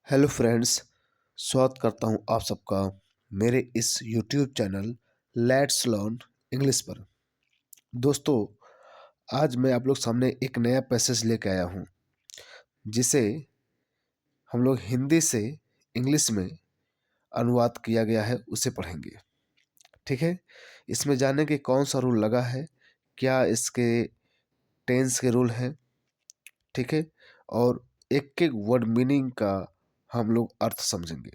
Hello friends, स्वागत करता हूं आप सबका मेरे इस YouTube channel let's learn English पर। दोस्तों, आज मैं आप लोग सामने एक नया पैसेज लेके आया हूं जिसे हम लोग हिंदी से इंग्लिश में अनुवाद किया गया है, उसे पढ़ेंगे। ठीक है, इसमें जानेंगे कौन सा रूल लगा है, क्या इसके टेंस के रूल हैं। ठीक है, और एक एक वर्ड मीनिंग का हम लोग अर्थ समझेंगे।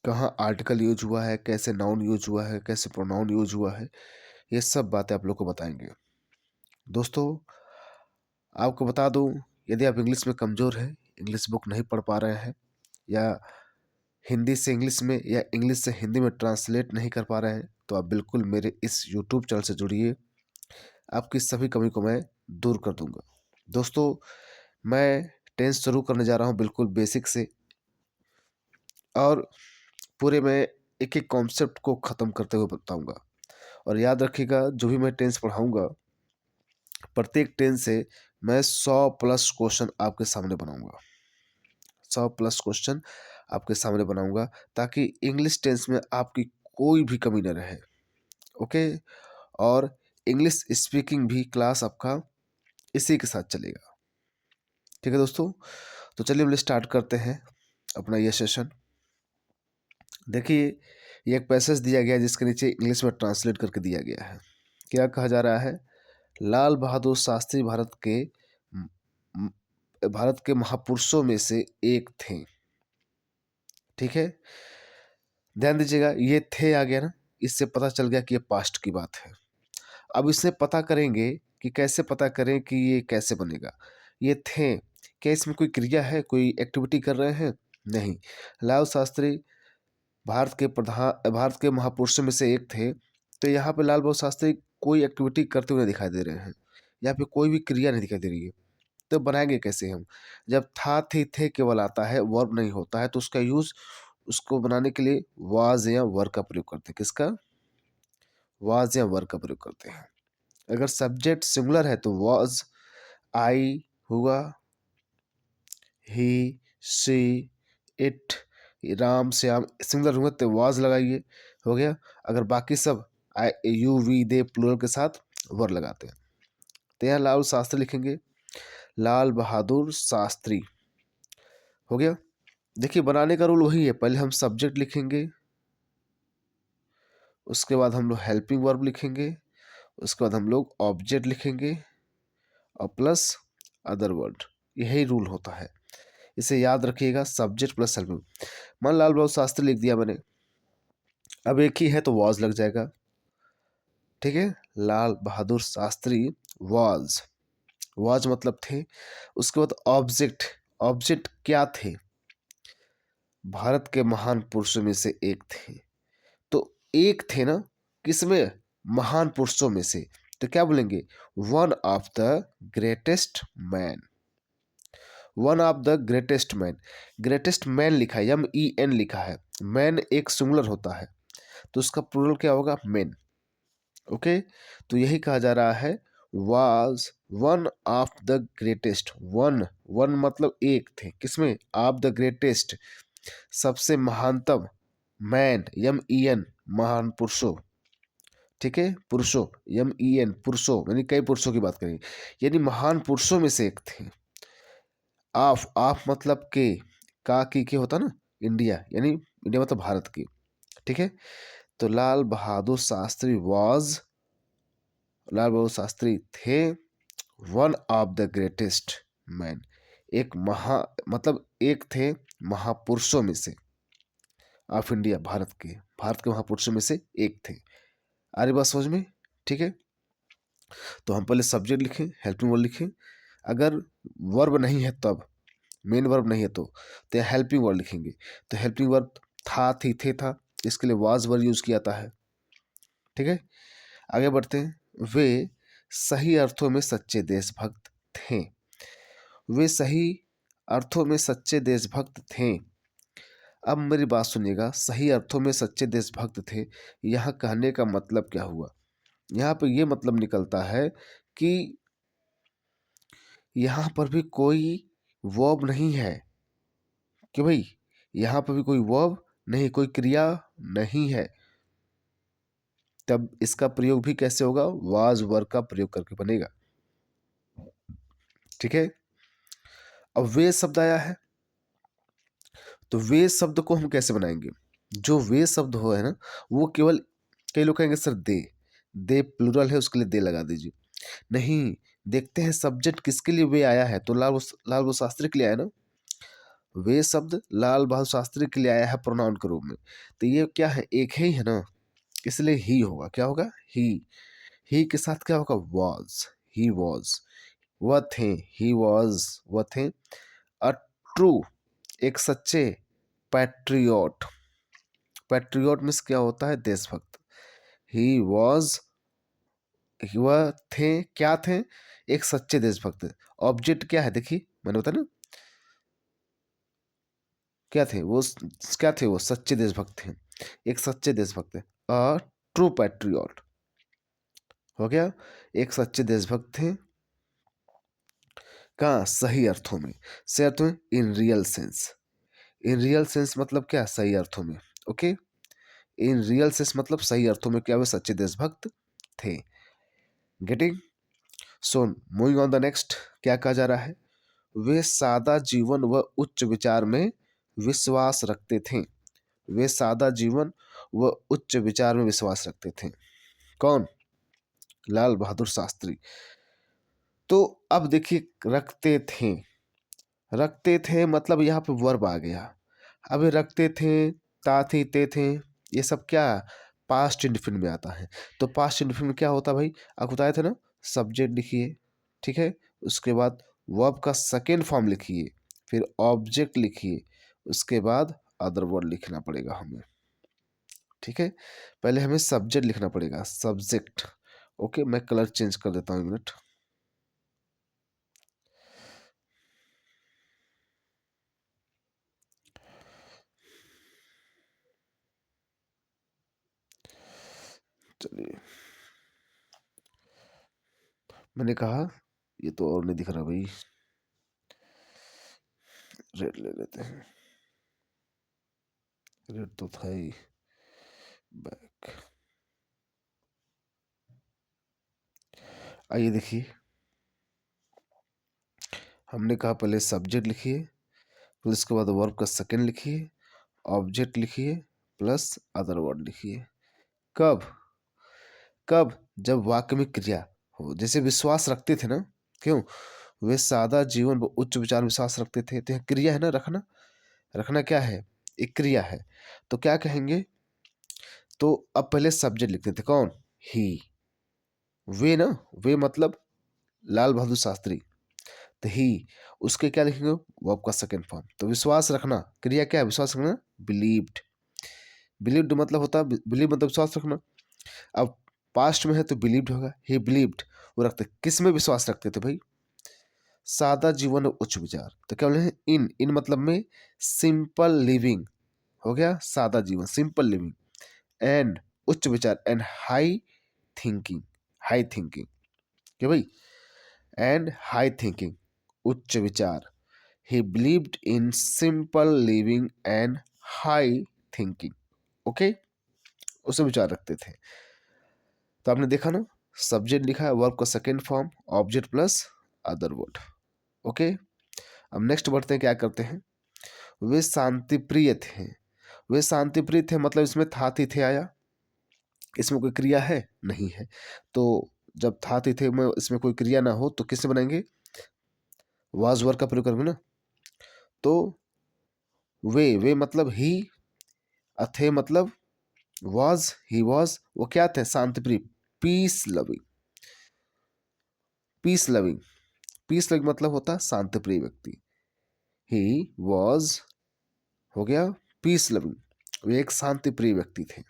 कहाँ आर्टिकल यूज हुआ है, कैसे नाउन यूज हुआ है, कैसे प्रोनाउन यूज हुआ है, ये सब बातें आप लोग को बताएंगे। दोस्तों, आपको बता दूं, यदि आप इंग्लिश में कमज़ोर हैं, इंग्लिश बुक नहीं पढ़ पा रहे हैं, या हिंदी से इंग्लिश में या इंग्लिश से हिंदी में ट्रांसलेट नहीं कर पा रहे हैं, तो आप बिल्कुल मेरे इस यूट्यूब चैनल से जुड़िए। आपकी सभी कमी को मैं दूर कर दूंगा। दोस्तों, मैं टेंस शुरू करने जा रहा हूँ बिल्कुल बेसिक से, और पूरे में एक एक कॉन्सेप्ट को ख़त्म करते हुए बताऊंगा। और याद रखिएगा, जो भी मैं टेंस पढ़ाऊंगा, प्रत्येक टेंस से मैं 100+ क्वेश्चन आपके सामने बनाऊंगा। 100+ क्वेश्चन आपके सामने बनाऊंगा, ताकि इंग्लिश टेंस में आपकी कोई भी कमी न रहे। ओके, और इंग्लिश स्पीकिंग भी क्लास आपका इसी के साथ चलेगा। ठीक है दोस्तों, तो चलिए हम स्टार्ट करते हैं अपना ये सेशन। देखिए, ये एक पैसेज दिया गया है जिसके नीचे इंग्लिश में ट्रांसलेट करके दिया गया है। क्या कहा जा रहा है? लाल बहादुर शास्त्री भारत के महापुरुषों में से एक थे। ठीक है, ध्यान दीजिएगा, ये थे आ गया ना, इससे पता चल गया कि ये पास्ट की बात है। अब इससे पता करेंगे कि कैसे पता करें कि ये कैसे बनेगा। ये थे, क्या इसमें कोई क्रिया है, कोई एक्टिविटी कर रहे हैं? नहीं। लाल शास्त्री भारत के महापुरुषों में से एक थे, तो यहाँ पे लाल बहादुर शास्त्री कोई एक्टिविटी करते हुए दिखाई दे रहे हैं। यहाँ पे कोई भी क्रिया नहीं दिखाई दे रही है। तो बनाएंगे कैसे हम? जब था थी थे केवल आता है, वर्ब नहीं होता है, तो उसका यूज उसको बनाने के लिए वाज या वर का प्रयोग करते हैं। किसका? वाज या वर का प्रयोग करते हैं। अगर सब्जेक्ट सिंगुलर है तो वाज, आई हुआ, ही, सी, इट, राम श्याम सिंगुलर हुआ तो वाज लगाइए, हो गया। अगर बाकी सब आई यू वी दे प्लूरल के साथ वर लगाते हैं, तो यहाँ लाल शास्त्री लिखेंगे, लाल बहादुर शास्त्री, हो गया। देखिए, बनाने का रूल वही है, पहले हम सब्जेक्ट लिखेंगे, उसके बाद हम लोग हेल्पिंग वर्ब लिखेंगे, उसके बाद हम लोग ऑब्जेक्ट लिखेंगे, और प्लस अदर वर्ड। यही रूल होता है, इसे याद रखिएगा, सब्जेक्ट प्लस हेल्पिंग। मान लाल बहादुर शास्त्री लिख दिया मैंने, अब एक ही है तो वॉज लग जाएगा। ठीक है, लाल बहादुर शास्त्री वॉज, वॉज मतलब थे। उसके बाद ऑब्जेक्ट, ऑब्जेक्ट क्या थे? भारत के महान पुरुषों में से एक थे। तो एक थे ना, किसमें? महान पुरुषों में से, तो क्या बोलेंगे? One of the greatest man. One of the greatest man, greatest man लिखा है, MEN लिखा है। मैन एक सिंगुलर होता है, तो उसका प्लूरल क्या होगा? मैन। ओके, तो यही कहा जा रहा है, was one of the greatest. One, one मतलब एक थे, किसमें? ऑफ द ग्रेटेस्ट, सबसे महानतम, मैन MEN महान पुरुषों। ठीक है, पुरुषों MEN पुरुषों, यानी कई पुरुषों की बात करेंगे, यानी महान पुरुषों में से एक थे। ऑफ, ऑफ मतलब के होता ना, इंडिया, यानी इंडिया मतलब भारत की। ठीक है, तो लाल बहादुर शास्त्री थे one of the greatest man, एक मतलब एक थे महापुरुषों में से, ऑफ इंडिया, भारत के महापुरुषों में से एक थे। आ रही बात समझ में? ठीक है, तो हम पहले सब्जेक्ट लिखें, हेल्पिंग वर्ब लिखें। अगर वर्ब नहीं है तब, मेन वर्ब नहीं है तो यहाँ हेल्पिंग वर्ब लिखेंगे। तो हेल्पिंग वर्ब था, थी, थे, था, इसके लिए वाज वर्ब यूज किया जाता है। ठीक है, आगे बढ़ते हैं। वे सही अर्थों में सच्चे देशभक्त थे। वे सही अर्थों में सच्चे देशभक्त थे। अब मेरी बात सुनिएगा, सही अर्थों में सच्चे देशभक्त थे, यहाँ कहने का मतलब क्या हुआ? यहाँ पे ये मतलब निकलता है कि यहाँ पर भी कोई वर्ब नहीं है, कि भाई यहाँ पर भी कोई वर्ब नहीं, कोई क्रिया नहीं है, तब इसका प्रयोग भी कैसे होगा, वाज वर्ब का प्रयोग करके बनेगा। ठीक है। अब वे शब्द आया है, तो वे शब्द को हम कैसे बनाएंगे? जो वे शब्द हो है ना, वो केवल, कई लोग कहेंगे सर दे प्लूरल है, उसके लिए दे लगा दीजिए। नहीं, देखते हैं सब्जेक्ट किसके लिए वे आया है, तो लाल बहादुर शास्त्री के लिए आया ना। वे शब्द लाल बहादुर शास्त्री के लिए आया है प्रोनाउन के रूप में, तो ये क्या है, एक ही है ना, इसलिए ही होगा। क्या होगा? ही के साथ क्या होगा? वॉज। ही वॉज, वह थे, ही वॉज, वह थे अ ट्रू, एक सच्चे, पैट्रियोट। पैट्रियोट मीन्स क्या होता है? देशभक्त। ही वॉज, वह थे, क्या थे? एक सच्चे देशभक्त। ऑब्जेक्ट क्या है? देखिए मैंने बताया ना, क्या थे वो? क्या थे वो? सच्चे देशभक्त थे, एक सच्चे देशभक्त। अ ट्रू पैट्रियोट हो गया, एक सच्चे देशभक्त थे। कहाँ? सही अर्थों में। सही अर्थों में, in real sense. In real sense मतलब क्या? सही अर्थों में। ओके, इन रियल सेंस मतलब सही अर्थों में क्या वे सच्चे देशभक्त थे। Getting? So moving on the next, क्या कहा जा रहा है? वे सादा जीवन व उच्च विचार में विश्वास रखते थे। वे सादा जीवन व उच्च विचार में विश्वास रखते थे। कौन? लाल बहादुर शास्त्री। तो अब देखिए, रखते थे, रखते थे मतलब यहाँ पे वर्ब आ गया। अभी रखते थे, ता थी, ते थे, ये सब क्या? पास्ट इंडिफिनिट में आता है। तो पास्ट इंडिफिनिट में क्या होता है भाई? आपको बताया था ना, सब्जेक्ट लिखिए, ठीक है, उसके बाद वर्ब का सेकेंड फॉर्म लिखिए, फिर ऑब्जेक्ट लिखिए, उसके बाद अदर वर्ड लिखना पड़ेगा हमें। ठीक है, पहले हमें सब्जेक्ट लिखना पड़ेगा, सब्जेक्ट। ओके, मैं कलर चेंज कर देता हूँ, एक मिनट। चलिए, मैंने कहा ये तो और नहीं दिख रहा भाई, रेड ले लेते हैं, रेड तो था ही। बैक, आइए देखिए, हमने कहा पहले सब्जेक्ट लिखिए, फिर उसके बाद वर्ब का सेकंड लिखिए, ऑब्जेक्ट लिखिए, प्लस अदर वर्ड लिखिए। कब? कब? जब वाक्य में क्रिया हो, जैसे विश्वास रखते थे ना, क्यों? वे सादा जीवन व उच्च विचार में विश्वास रखते थे, तो यह क्रिया है ना, रखना। रखना क्या है? एक क्रिया है। तो क्या कहेंगे? तो अब पहले सब्जेक्ट लिखते थे, कौन? ही। वे ना, वे मतलब लाल बहादुर शास्त्री, तो ही, उसके क्या लिखेंगे? वर्ब का सेकंड फॉर्म। तो विश्वास रखना, क्रिया क्या है? विश्वास रखना, बिलीव्ड। बिलीव्ड मतलब होता है, बिलीव मतलब विश्वास रखना। अब पास्ट में है तो बिलीव्ड होगा, ही बिलीव्ड। वो रखते किस में विश्वास रखते थे भाई? सादा जीवन और उच्च विचार। तो क्या बोले हैं? इन, इन मतलब में सिंपल लिविंग, हो गया सादा जीवन, सिंपल लिविंग, एंड उच्च विचार, and high thinking, high thinking, क्या भाई? एंड हाई थिंकिंग, उच्च विचार। ही believed in simple living and high thinking. Okay, उसे विचार रखते थे। तो आपने देखा ना, सब्जेक्ट लिखा है, वर्ब का second form, object plus other word. Okay, अब नेक्स्ट बढ़ते हैं, क्या करते हैं? वे शांति प्रिय थे। वे शांति प्रिय थे मतलब इसमें था थी थे आया, इसमें कोई क्रिया है? नहीं है। तो जब था थी थे में इसमें कोई क्रिया ना हो तो किससे बनाएंगे? वाज वर्ड का प्रयोग करेंगे ना। तो वे मतलब ही, अथे मतलब वाज, ही वाज, वो क्या थे? शांति प्रिय, peace loving. Peace loving, peace loving मतलब होता है शांति प्रिय व्यक्ति। ही वॉज, हो गया पीस लविंग, वे एक शांति प्रिय व्यक्ति थे।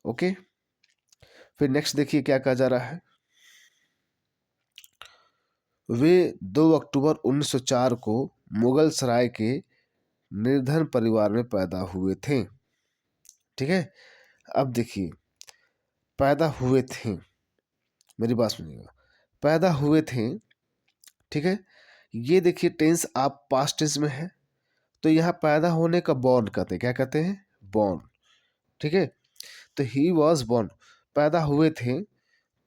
ओके, फिर नेक्स्ट देखिए क्या कहा जा रहा है? वे 2 अक्टूबर 1904 को मुगल सराय के निर्धन परिवार में पैदा हुए थे। ठीक है, अब देखिए, पैदा हुए थे, मेरी बात सुनिएगा, पैदा हुए थे, ठीक है। ये देखिए टेंस आप पास्ट टेंस में है, तो यहाँ पैदा होने का बॉर्न कहते हैं, क्या कहते हैं, बॉर्न, ठीक है। तो ही वॉज बॉर्न, पैदा हुए थे,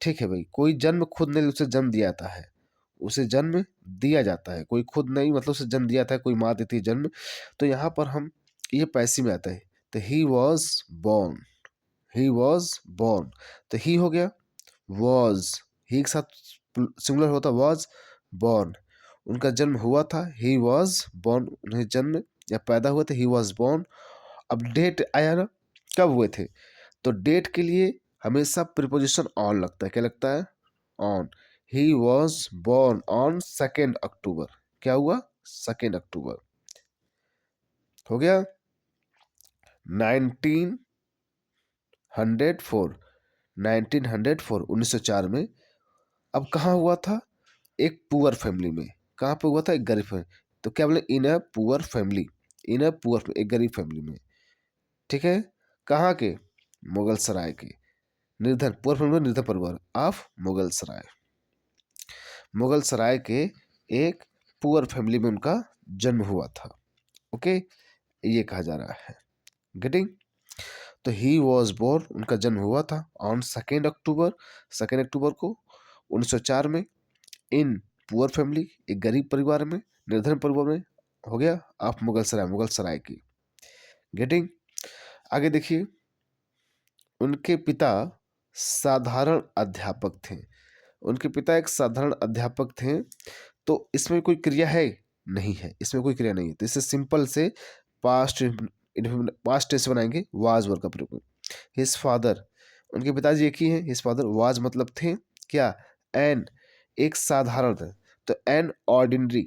ठीक है भाई। कोई जन्म खुद नहीं, उसे जन्म दिया जाता है, उसे जन्म दिया जाता है, कोई खुद नहीं मतलब उसे जन्म दिया जाता है, कोई माँ देती है जन्म। तो यहाँ पर हम ये पैसिव में आता है, तो he was born, he was born, तो ही हो गया, वॉज, ही के साथ सिंगुलर होता वॉज, बॉर्न, उनका जन्म हुआ था, ही वॉज बॉर्न, उन्हें जन्म या पैदा हुए थे, ही वॉज बॉर्न। अब डेट आया ना, कब हुए थे, तो डेट के लिए हमेशा प्रीपोजिशन ऑन लगता है, क्या लगता है, on. He was born on 2 अक्टूबर, क्या हुआ, 2 अक्टूबर, हो गया। 1904, 1904, 1904 में। अब कहाँ हुआ था, एक पुअर फैमिली में, कहाँ पे हुआ था, एक गरीब फैमिली, तो क्या बोले, in a poor family, in a poor, एक गरीब फैमिली में, ठीक है। कहाँ के, मुगल सराय के, निर्धन, पुअर फैमिली, निर्धन परिवार ऑफ मुगल सराय, मुगल सराय के एक पुअर फैमिली में उनका जन्म हुआ था, ओके, ये कहा जा रहा है, गेटिंग। तो ही वॉज बोर्न, उनका जन्म हुआ था ऑन 2 अक्टूबर, 2 अक्टूबर को 1904 में, इन पुअर फैमिली, एक गरीब परिवार में, निर्धन परिवार में, हो गया, ऑफ मुगल सराय, मुगल सराय की, गेटिंग। आगे देखिए, उनके पिता साधारण अध्यापक थे, उनके पिता एक साधारण अध्यापक थे। तो इसमें कोई क्रिया है, नहीं है, इसमें कोई क्रिया नहीं है, तो इसे सिंपल से पास्ट पास्ट टेंस बनाएंगे, वाज वर्ब का प्रयोग। हिज फादर, उनके पिताजी एक ही हैं, हिज फादर, वाज मतलब थे, क्या, एन, एक साधारण था, तो an ordinary,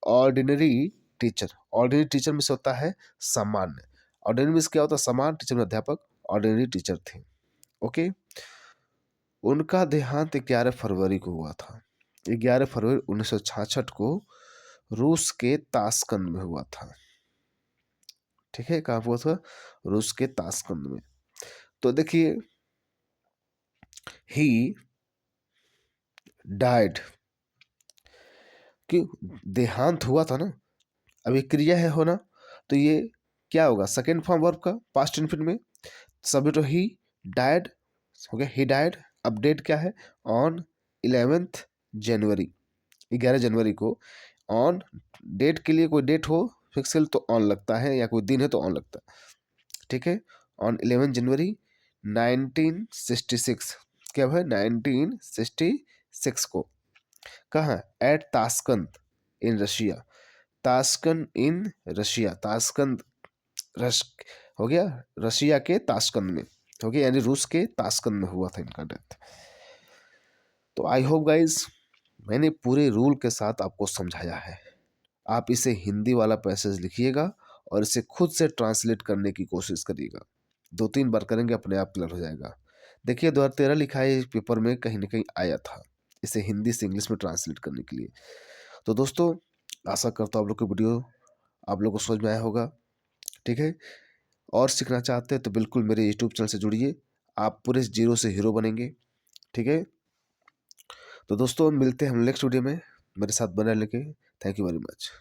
ordinary teacher, ordinary teacher में से होता है सामान्य, ऑर्डिनरी में क्या होता है, सामान्य, टीचर में अध्यापक, ऑर्डिनरी टीचर थे, ओके। उनका देहांत 11 फरवरी को हुआ था, 11 फरवरी 1966 को रूस के ताशकंद में हुआ था, ठीक है, कहाँ हुआ था, रूस के ताशकंद में। तो देखिए, ही डाइड, कि देहांत हुआ था ना, अब ये क्रिया है होना, तो ये क्या होगा, सेकेंड फॉर्म वर्ब का पास्ट इनफिनिट में, सभी तो ही डाइड हो गया, ही डाइड। अपडेट क्या है, ऑन 11 जनवरी, 11 जनवरी को, ऑन, डेट के लिए कोई डेट हो फिक्सल तो ऑन लगता है, या कोई दिन है तो ऑन लगता है, ठीक है। ऑन 11 जनवरी 1966, क्या है, 1966 को, कहाँ, at Tashkent in Russia, Tashkent in Russia, Tashkent रश हो गया, रशिया के ताशकंद में, हो गया, यानी रूस के ताशकंद में हुआ था इनका डेथ। तो आई होप गाइज, मैंने पूरे रूल के साथ आपको समझाया है। आप इसे हिंदी वाला पैसेज लिखिएगा और इसे खुद से ट्रांसलेट करने की कोशिश करिएगा, 2-3 बार करेंगे अपने आप क्लियर हो जाएगा। देखिए 2013 लिखा है, पेपर में कहीं ना कहीं आया था इसे हिंदी से इंग्लिश में ट्रांसलेट करने के लिए। तो दोस्तों, आशा करता हूँ आप लोग की वीडियो आप लोग को समझ में आया होगा, ठीक है। और सीखना चाहते हैं तो बिल्कुल मेरे यूट्यूब चैनल से जुड़िए, आप पूरे जीरो से हीरो बनेंगे, ठीक है। तो दोस्तों, मिलते हैं हम नेक्स्ट वीडियो में, मेरे साथ बने रहने के, थैंक यू वेरी मच।